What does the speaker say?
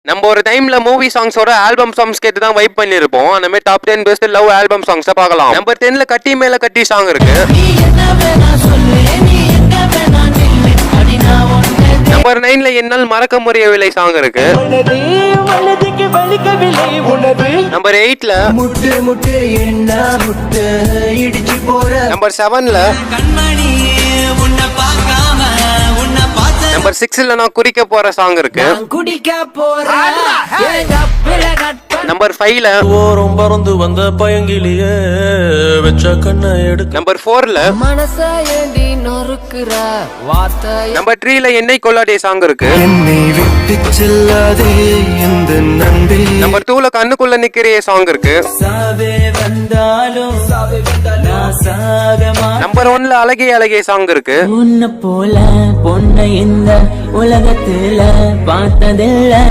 நம்ம ஒரு டைம்ல மூவி சாங்ஸோட ஆல்பம் சாங்ஸ் கேட்டு தான் வைப் பண்ணிருப்போம். அந்த மாதிரி top 10 best love album songs பார்க்கலாம். நம்பர் 10ல கட்டி மேல கட்டி சாங் இருக்கு. நம்பர் 9ல என்னால் மறக்க முடியவில்லை சாங் இருக்கு. நம்பர் 8ல நம்பர் 7ல நம்பர் 6ல நான் குடிக்க போற சாங் இருக்கு. நம்பர் 5ல ஓரம் பறந்து வந்த பயங்கிலியே வெச்ச கண்ணை எடுக்க. நம்பர் 4ல நம்பர் 3ல என்னை கொள்ளாதே சாங் இருக்கு. நம்பர் 2ல கண்ணுக்குள்ள நிக்கிறியே சாங் இருக்கு. நம்பர் 1ல அழகே அழகே சாங் இருக்கு. உன்னை போல பொண்ணை இந்த உலகத்துல பார்த்ததில்லை.